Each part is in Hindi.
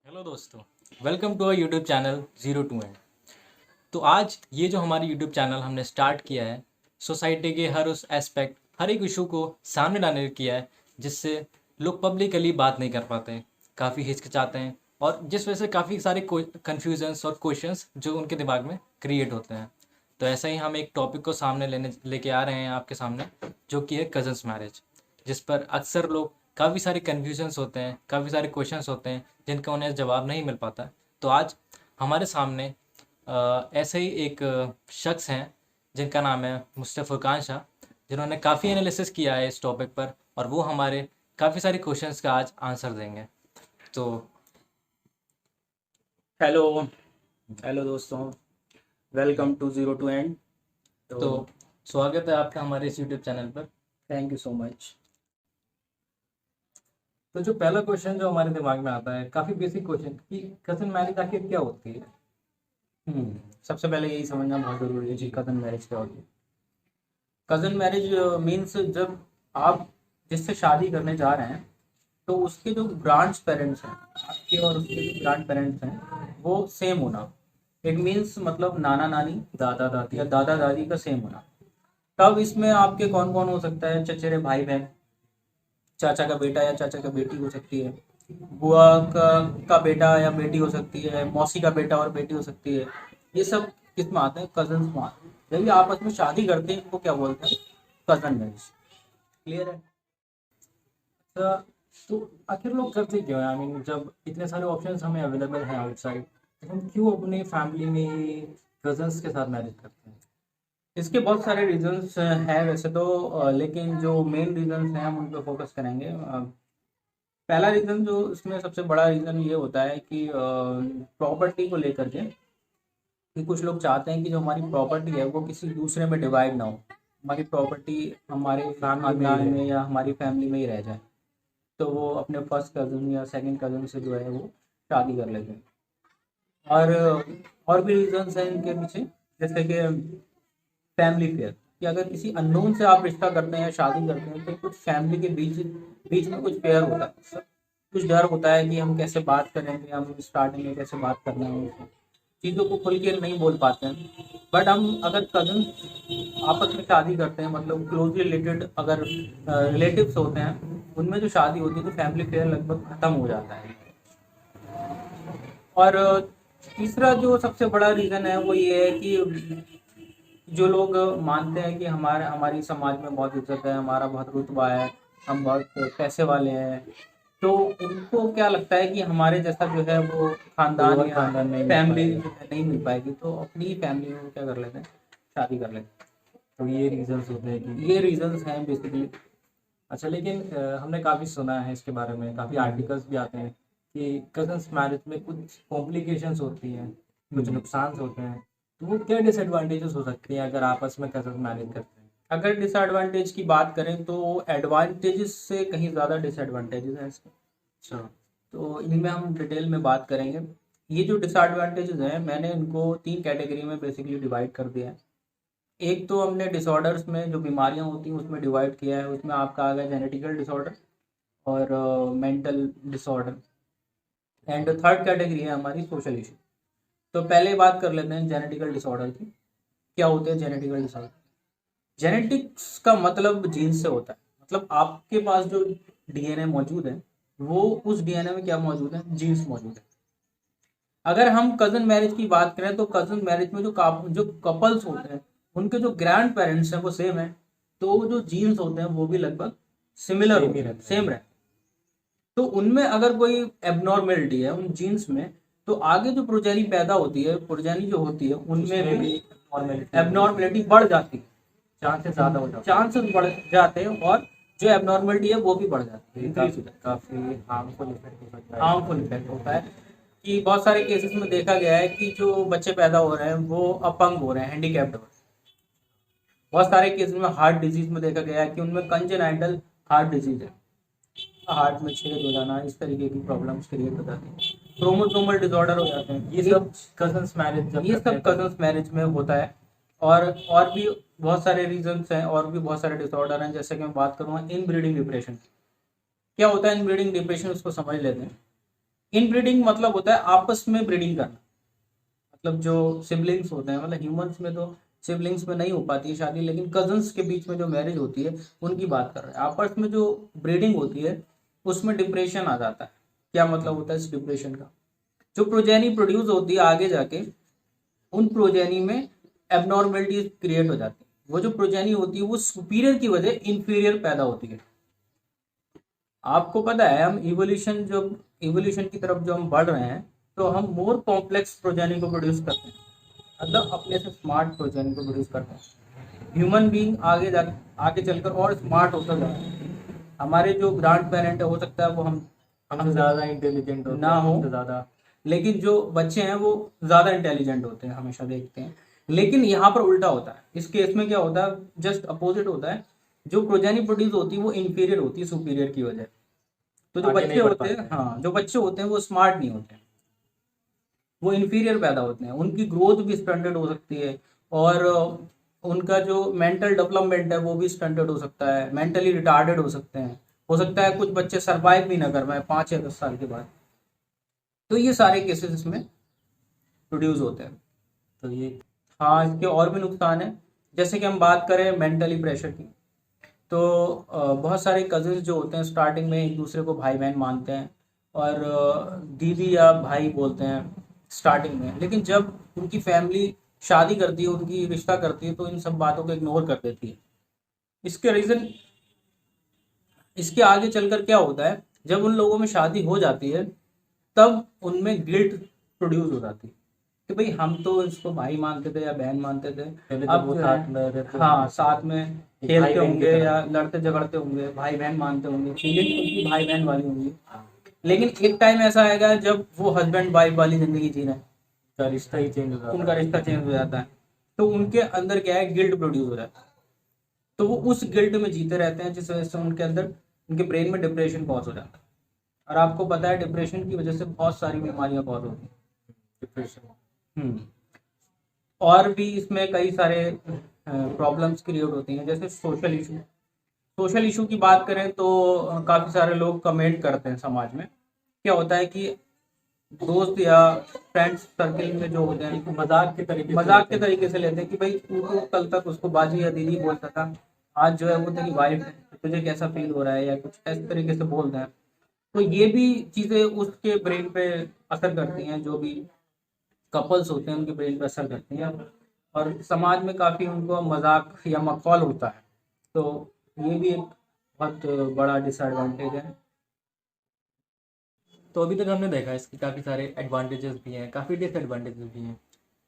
हेलो दोस्तों, welcome to our YouTube channel zero to end. तो आज ये जो हमारी यूट्यूब चैनल हमने स्टार्ट किया है, सोसाइटी के हर उस एस्पेक्ट, हर एक इशू को सामने लाने के किया है जिससे लोग पब्लिकली बात नहीं कर पाते, काफ़ी हिचकिचाते हैं और जिस वजह से काफ़ी सारे कन्फ्यूजन्स और क्वेश्चंस जो उनके दिमाग में क्रिएट होते हैं। तो ऐसा ही हम एक टॉपिक को सामने लेके आ रहे हैं आपके सामने, जो कि है कज़न्स मैरिज, जिस पर अक्सर लोग काफ़ी सारे कन्फ्यूजन्स होते हैं, काफ़ी सारे क्वेश्चंस होते हैं जिनका उन्हें जवाब नहीं मिल पाता। तो आज हमारे सामने ऐसे ही एक शख्स हैं जिनका नाम है मुस्तफ़ा फुरकान शाह, जिन्होंने काफ़ी एनालिसिस किया है इस टॉपिक पर और वो हमारे काफ़ी सारे क्वेश्चंस का आज आंसर देंगे। तो हेलो हेलो दोस्तों, welcome to zero to end. तो तो स्वागत है आपका हमारे इस यूट्यूब चैनल पर। Thank you so much. तो जो पहला क्वेश्चन जो हमारे दिमाग में आता है, काफ़ी बेसिक क्वेश्चन कि कज़न मैरिज आखिर क्या होती है। सबसे पहले यही समझना बहुत ज़रूरी है जी, कज़न मैरिज क्या होती है। कज़न मैरिज मीन्स जब आप जिससे शादी करने जा रहे हैं तो उसके जो ग्रांड पेरेंट्स हैं, आपके और उसके जो ग्रांड पेरेंट्स हैं वो सेम होना। इट मीन्स मतलब नाना नानी, दादा दादी या दादा दादी का सेम होना। तब इसमें आपके कौन कौन हो सकता है, चचेरे भाई बहन, चाचा का बेटा या चाचा का बेटी हो सकती है, बुआ का बेटा या बेटी हो सकती है, मौसी का बेटा और बेटी हो सकती है। ये सब किस में आते हैं, कजन्स में आते हैं। जब ये आपस में शादी करते हैं इनको क्या बोलते हैं, कजन मैरिज। क्लियर है। अच्छा, तो आखिर लोग करते क्यों हैं? आई मीन, जब इतने सारे ऑप्शंस हमें अवेलेबल हैं आउटसाइड, तो हम क्यों अपने फैमिली में ही कजन्स के साथ मैरिज करते हैं? इसके बहुत सारे रीजंस हैं वैसे तो, लेकिन जो मेन रीजंस हैं हम उन पर फोकस करेंगे। पहला रीजन जो इसमें सबसे बड़ा रीजन ये होता है कि प्रॉपर्टी को लेकर के, कि कुछ लोग चाहते हैं कि जो हमारी प्रॉपर्टी है वो किसी दूसरे में डिवाइड ना हो, हमारी प्रॉपर्टी हमारे फैमिली में ही खानदान में रहे। या हमारी फैमिली में ही रह जाए। तो वो अपने फर्स्ट कज़न या सेकंड कज़न से जो है वो शादी कर लेते हैं। और और भी रीजंस हैं इनके पीछे, जैसे कि फैमिली फेयर, कि अगर किसी अननोन से आप रिश्ता करते हैं या शादी करते हैं तो कुछ फैमिली के बीच बीच में कुछ फेयर होता है, कुछ डर होता है कि हम कैसे बात करेंगे, हम स्टार्टिंग में कैसे बात करना है उनसे, चीज़ों को खुल के नहीं बोल पाते हैं। बट हम अगर कजन आपस में शादी करते हैं, मतलब क्लोजली रिलेटेड अगर रिलेटिव्स होते हैं, उनमें जो शादी होती है तो फैमिली फेयर लगभग खत्म हो जाता है। और तीसरा जो सबसे बड़ा रीज़न है वो ये है कि जो लोग मानते हैं कि हमारी समाज में बहुत इज्जत है, हमारा बहुत रुतबा है, हम बहुत पैसे वाले हैं, तो उनको क्या लगता है कि हमारे जैसा जो है वो कोई खानदान और या खानदान नहीं मिल फैमिली पाएगा। जो है नहीं मिल पाएगी, तो अपनी ही फैमिली में वो क्या कर लेते हैं, शादी कर लेते तो ये रीजंस होते हैं हैं। कि ये रीजंस हैं बेसिकली। अच्छा, लेकिन हमने काफ़ी सुना है इसके बारे में, काफ़ी आर्टिकल्स भी आते हैं कि कजन्स मैरिज में कुछ कॉम्प्लिकेशंस होती हैं, कुछ नुकसान होते हैं। तो वो क्या डिसएडवांटेजेस हो सकती हैं अगर आपस में कजन्स मैरिज करते हैं? अगर डिसएडवांटेज की बात करें तो एडवांटेजेस से कहीं ज़्यादा डिसएडवांटेजेस हैं इसके। अच्छा। तो इनमें हम डिटेल में बात करेंगे। ये जो डिसएडवांटेजेस हैं मैंने इनको तीन कैटेगरी में बेसिकली डिवाइड कर दिया है। एक तो हमने डिसऑर्डर्स में जो बीमारियां होती हैं उसमें डिवाइड किया है, उसमें आपका आ गया जेनेटिकल डिसऑर्डर और mental disorder. And third category है हमारी सोशल इशू। तो पहले बात कर लेते हैं जेनेटिकल डिसऑर्डर की। क्या होते हैं जेनेटिकल डिसऑर्डर? जेनेटिक्स का मतलब जीन से होता है, मतलब आपके पास जो डीएनए मौजूद है वो उस डीएनए में क्या मौजूद है, जीन्स मौजूद है। अगर हम कजन मैरिज की बात करें तो कजन मैरिज में जो कपल्स होते हैं उनके जो ग्रैंड पेरेंट्स हैं वो सेम है, तो जो जीन्स होते हैं वो भी लगभग सिमिलर सेम ही होते हैं, रहते सेम हैं। रहते हैं। तो उनमें अगर कोई एबनॉर्मेलिटी है उन जीन्स में, तो आगे जो प्रोजेनी पैदा होती है, प्रोजेनी जो होती है उनमें उसमें भी भी नॉर्मेलिटी होती है, एबनॉर्मेलिटी बढ़ जाती है, चांसेस ज़्यादा हो जाते हैं। चांसेस बढ़ जाते हैं, और जो एबनॉर्मेलिटी है वो भी बढ़ जाती है, ये इंक्रीज हो जाती है। काफ़ी हार्मफुल इफेक्ट हो सकता है इसका। हार्मफुल इफेक्ट होता है कि बहुत सारे केसेस में देखा गया है कि जो बच्चे पैदा हो रहे हैं वो अपंग हो रहे हैं, हैंडीकैप्ड हो रहे हैं। बहुत सारे केसेस में हार्ट डिजीज में देखा गया है कि उनमें कंजेनाइटल हार्ट डिजीज है, हार्ट में छेद हो जाना, इस तरीके की प्रॉब्लम्स क्रिएट हो जाती हैं, क्रोमोसोमल डिसऑर्डर हो जाते हैं। ये सब कजन्स मैरिज जब ये करते हैं सब तब। कजन्स मैरिज में होता है। और भी बहुत सारे रीजंस हैं, और भी बहुत सारे डिसऑर्डर हैं, जैसे कि मैं बात करूँगा इन ब्रीडिंग डिप्रेशन। क्या होता है इन ब्रीडिंग डिप्रेशन, उसको समझ लेते हैं। इनब्रीडिंग मतलब होता है आपस में ब्रीडिंग करना, मतलब जो सिबलिंग्स होते हैं, मतलब ह्यूमंस में तो सिबलिंग्स में नहीं हो पाती है शादी, लेकिन कजन्स के बीच में जो मैरिज होती है उनकी बात कर रहे हैं। आपस में जो ब्रीडिंग होती है उसमें डिप्रेशन आ जाता है। क्या मतलब होता है इस डिप्रेशन का? जो प्रोजेनी प्रोड्यूस होती है आगे जाके, उन प्रोजेनी में एबनॉर्मेलिटीज क्रिएट हो जाती है। वो जो प्रोजेनी होती है वो सुपीरियर की वजह इंफीरियर पैदा होती है। आपको पता है हम इवोल्यूशन, जो इवोल्यूशन की तरफ जो हम बढ़ रहे हैं, तो हम मोर कॉम्प्लेक्स प्रोजेनी को प्रोड्यूस करते हैं, मतलब अपने से स्मार्ट प्रोजेनी को प्रोड्यूस करते हैं। ह्यूमन बीइंग आगे चलकर और स्मार्ट होता जा रहा है। हमारे जो ग्रैंड पेरेंट है हो सकता है वो हमसे ज़्यादा इंटेलिजेंट होते ना हैं, हो, हमसे ज़्यादा। लेकिन जो बच्चे हैं वो ज़्यादा इंटेलिजेंट होते हैं, हमेशा देखते हैं। लेकिन यहाँ पर उल्टा होता है, इस केस में क्या होता है, जस्ट अपोजिट होता है। जो प्रोजेनी प्रोड्यूस होती है वो इंफीरियर होती है सुपीरियर की वजह। तो जो आगे बच्चे नहीं बढ़ होते पाते हैं, हैं। हाँ, जो बच्चे होते हैं वो स्मार्ट नहीं होते हैं, वो इंफीरियर पैदा होते हैं, उनकी ग्रोथ भी स्टंटेड हो सकती है, और उनका जो मेंटल डेवलपमेंट है वो भी स्टंटेड हो सकता है, मेंटली रिटार्डेड हो सकते हैं। हो सकता है कुछ बच्चे सरवाइव भी ना कर पाए 5 या 10 साल के बाद। तो ये सारे केसेस इसमें प्रोड्यूस होते हैं। तो ये हाँ, इसके और भी नुकसान है। जैसे कि हम बात करें मेंटली प्रेशर की, तो बहुत सारे कजिन्स जो होते हैं स्टार्टिंग में एक दूसरे को भाई बहन मानते हैं, और दीदी या भाई बोलते हैं स्टार्टिंग में, लेकिन जब उनकी फैमिली शादी करती है, उनकी रिश्ता करती है, तो इन सब बातों को इग्नोर कर देती है। इसके रीज़न, इसके आगे चलकर क्या होता है, जब उन लोगों में शादी हो जाती है तब उनमें गिल्ट प्रोड्यूस हो जाती है कि भाई हम तो इसको भाई मानते थे या बहन मानते थे, पहले जब अब वो जो साथ है, में रहते हाँ, होंगे, साथ में एक भाई खेलते बहन की होंगे तरह। या लड़ते झगड़ते होंगे, भाई बहन मानते होंगे, फीलिंग उनकी भाई बहन वाली होंगी। लेकिन एक टाइम ऐसा आएगा जब वो हस्बैंड वाइफ वाली जिंदगी जी रहे हैं, का रिश्ता ही चेंज हो जाता उनका है। रिश्ता चेंज हो जाता है, तो उनके अंदर क्या है, गिल्ट प्रोड्यूस हो जाता है। तो वो उस गिल्ट में जीते रहते हैं, जिस वजह से उनके अंदर, उनके ब्रेन में डिप्रेशन कॉज हो जाता है। और आपको पता है डिप्रेशन की वजह से बहुत सारी बीमारियां कॉज होती डिप्रेशन। हैं। और भी इसमें कई सारे प्रॉब्लम्स क्रिएट होती हैं, जैसे सोशल इशू। सोशल इशू की बात करें तो काफ़ी सारे लोग कमेंट करते हैं समाज में। क्या होता है कि दोस्त या फ्रेंड्स सर्कल में जो होते हैं मजाक के तरीके से लेते हैं कि भाई तू तो कल तक उसको बाजी या दीदी बोलता था, आज जो है वो तेरी वाइफ है, तो तुझे कैसा फील हो रहा है, या कुछ इस तरीके से बोलते हैं। तो ये भी चीज़ें उसके ब्रेन पे असर करती हैं, जो भी कपल्स होते हैं उनके ब्रेन पे असर करती हैं, और समाज में काफ़ी उनको मजाक या मखौल होता है। तो ये भी एक बहुत बड़ा डिसएडवांटेज है। तो अभी तक हमने देखा इसके काफ़ी सारे एडवांटेजेस भी हैं, काफ़ी डिसएडवांटेजेस भी हैं,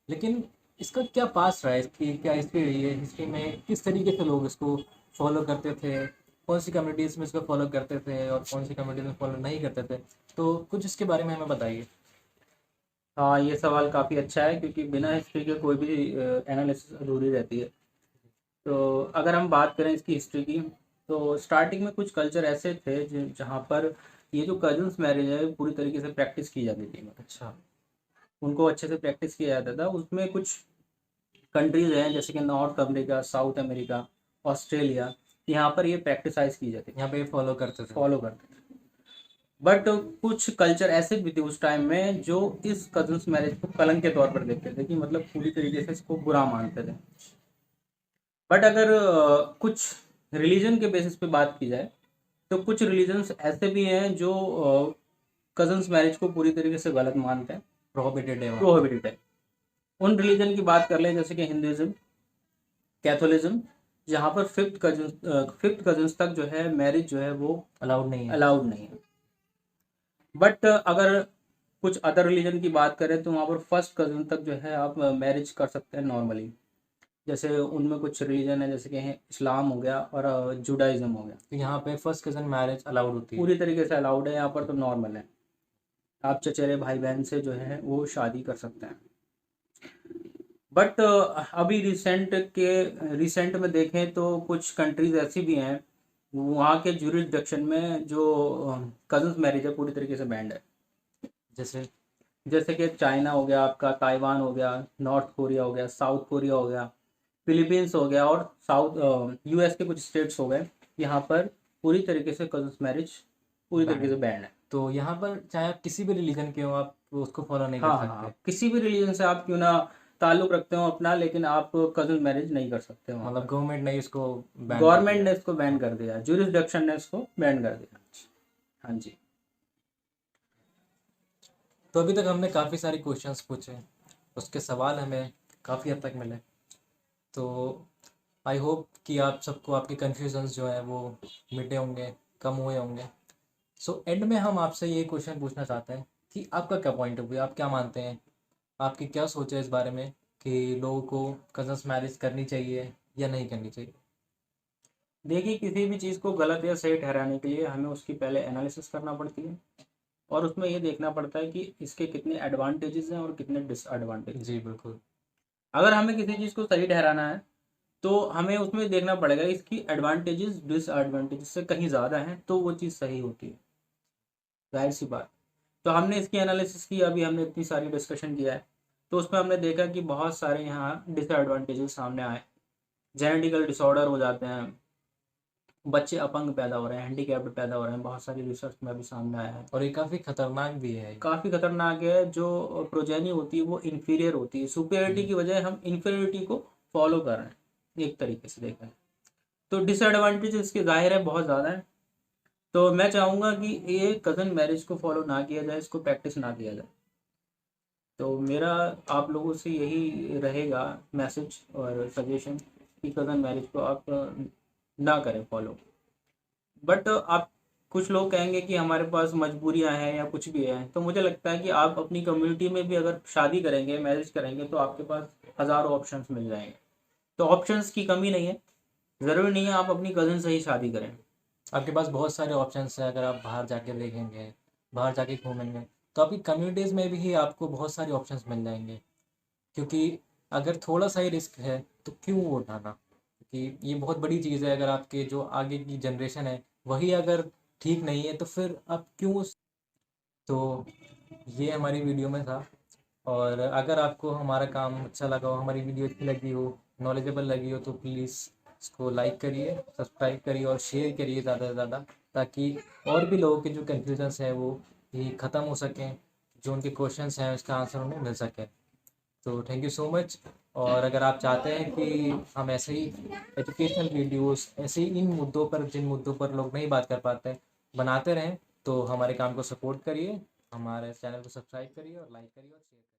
लेकिन इसका क्या पास रहा है, इसकी क्या हिस्ट्री रही है, हिस्ट्री में किस तरीके से लोग इसको फॉलो करते थे, कौन सी कम्युनिटीज़ में इसको फॉलो करते थे और कौन सी कम्युनिटीज़ में फॉलो नहीं करते थे। तो कुछ इसके बारे में हमें बताइए। हाँ, ये सवाल काफ़ी अच्छा है, क्योंकि बिना हिस्ट्री के कोई भी एनालिसिस अधूरी रहती है। तो अगर हम बात करें इसकी हिस्ट्री की, तो स्टार्टिंग में कुछ कल्चर ऐसे थे जहाँ पर ये जो कजन्स मैरिज है पूरी तरीके से प्रैक्टिस की जाती थी, मतलब अच्छा। उनको अच्छे से प्रैक्टिस किया जाता था। उसमें कुछ कंट्रीज हैं जैसे कि north America, south America, Australia, यहाँ पर ये प्रैक्टिसाइज की जाती यहाँ पे फॉलो करते थी, थे। फॉलो करते थे। बट कुछ कल्चर ऐसे भी थे उस टाइम में जो इस कजन्स मैरिज को कलंक के तौर पर देखते थे, कि मतलब पूरी तरीके से इसको बुरा मानते थे। बट अगर कुछ रिलीजन के बेसिस पे बात की जाए, तो कुछ रिलीजन्स ऐसे भी हैं जो कजन्स मैरिज को पूरी तरीके से गलत मानते हैं, प्रोहिबिटेड है वहाँ। प्रोहिबिटेड है। उन रिलीजन की बात कर लें जैसे कि हिंदुइज्म, कैथोलिज्म, जहाँ पर फिफ्थ कजन्स तक जो है मैरिज जो है वो अलाउड नहीं है। अलाउड नहीं है। बट अगर कुछ अदर रिलीजन की बात करें तो वहाँ पर फर्स्ट कजन तक जो है आप मैरिज कर सकते हैं नॉर्मली। जैसे उनमें कुछ रिलीजन है जैसे कि इस्लाम हो गया और जुडाइज्म हो गया, तो यहाँ पे फर्स्ट कजन मैरिज अलाउड होती है। पूरी तरीके से अलाउड है यहाँ पर, तो नॉर्मल है, आप चचेरे भाई बहन से जो है वो शादी कर सकते हैं। बट अभी रिसेंट में देखें तो कुछ कंट्रीज ऐसी भी हैं वहाँ के जुरिसडिक्शन में जो कजन्स मैरिज है पूरी तरीके से बैंड है। जैसे जैसे कि चाइना हो गया आपका, ताइवान हो गया, नॉर्थ कोरिया हो गया, साउथ कोरिया हो गया, फिलीपींस हो गया, और साउथ यूएस के कुछ स्टेट्स हो गए, यहाँ पर पूरी तरीके से कजन्स मैरिज पूरी तरीके से बैंड है। तो यहाँ पर चाहे आप किसी भी रिलीजन के हो, आप उसको फॉलो नहीं कर हाँ सकते। हाँ, किसी भी रिलीजन से आप क्यों ना ताल्लुक रखते हो अपना, लेकिन आप कजन मैरिज नहीं कर सकते हो। मतलब गवर्नमेंट ने इसको बैन कर गवर्नमेंट दिया। ने इसको बैन कर दिया, ज्यूरिसडिक्शन ने इसको बैन कर दिया। हाँ जी। तो अभी तक हमने काफ़ी सारे क्वेश्चंस पूछे, उसके सवाल हमें काफ़ी हद तक मिले। तो आई होप कि आप सबको आपके कन्फ्यूजन्स जो हैं वो मिटे होंगे, कम हुए होंगे। सो एंड में हम आपसे ये क्वेश्चन पूछना चाहते हैं कि आपका क्या पॉइंट ऑफ व्यू, आप क्या मानते हैं, आपकी क्या सोच है इस बारे में कि लोगों को कजन्स मैरिज करनी चाहिए या नहीं करनी चाहिए? देखिए, किसी भी चीज़ को गलत या सही ठहराने के लिए हमें उसकी पहले एनालिसिस करना पड़ती है, और उसमें ये देखना पड़ता है कि इसके कितने एडवांटेजेस हैं और कितने डिसएडवांटेजेस। जी बिल्कुल। अगर हमें किसी चीज़ को सही ठहराना है तो हमें उसमें देखना पड़ेगा इसकी एडवांटेजेस डिसएडवांटेजेस से कहीं ज़्यादा हैं तो वो चीज़ सही होती है, जाहिर सी बात। तो हमने इसकी एनालिसिस की, अभी हमने इतनी सारी डिस्कशन किया है, तो उसमें हमने देखा कि बहुत सारे यहाँ डिसएडवांटेजेस सामने आए। जेनेटिकल डिसऑर्डर हो जाते हैं, बच्चे अपंग पैदा हो रहे हैं, हैंडीकैप्ड पैदा हो रहे हैं, बहुत सारी रिसर्च में अभी सामने आया है। और ये काफ़ी खतरनाक भी है। काफ़ी खतरनाक है, जो प्रोजेनी होती है वो इन्फीरियर होती है, सुपेरिटी की बजाय हम इन्फीरियरिटी को फॉलो कर रहे हैं एक तरीके से देखा है। तो डिसएडवांटेज इसके जाहिर है बहुत ज़्यादा है। तो मैं चाहूँगा कि ये कज़न मैरिज को फॉलो ना किया जाए, इसको प्रैक्टिस ना किया जाए। तो मेरा आप लोगों से यही रहेगा मैसेज और सजेशन कि कज़न मैरिज को आप ना करें फॉलो। बट आप, कुछ लोग कहेंगे कि हमारे पास मजबूरियां हैं या कुछ भी है, तो मुझे लगता है कि आप अपनी कम्युनिटी में भी अगर शादी करेंगे, मैरिज करेंगे, तो आपके पास हज़ारों ऑप्शंस मिल जाएंगे। तो ऑप्शंस की कमी नहीं है, ज़रूरी नहीं है आप अपनी कज़न से ही शादी करें। आपके पास बहुत सारे ऑप्शंस हैं। अगर आप बाहर जाके देखेंगे, बाहर जाके घूमेंगे, तो आपकी कम्युनिटीज़ में भी आपको बहुत सारे ऑप्शंस मिल जाएंगे। क्योंकि अगर थोड़ा सा ही रिस्क है तो क्यों वो उठाना, क्योंकि ये बहुत बड़ी चीज़ है। अगर आपके जो आगे की जनरेशन है वही अगर ठीक नहीं है तो फिर आप क्यों तो ये हमारी वीडियो में था। और अगर आपको हमारा काम अच्छा लगा हो, हमारी वीडियो अच्छी लगी हो, नॉलेजेबल लगी हो, तो प्लीज़ इसको लाइक करिए, सब्सक्राइब करिए और शेयर करिए ज़्यादा से ज़्यादा, ताकि और भी लोगों के जो कन्फ्यूजन्स हैं वो भी ख़त्म हो सकें, जो उनके क्वेश्चंस हैं उसका आंसर उन्हें मिल सके। तो थैंक यू सो मच। और अगर आप चाहते हैं कि हम ऐसे ही एजुकेशनल वीडियोस, ऐसे ही इन मुद्दों पर, जिन मुद्दों पर लोग नहीं बात कर पाते, बनाते रहें, तो हमारे काम को सपोर्ट करिए, हमारे चैनल को सब्सक्राइब करिए और लाइक करिए और शेयर करिए।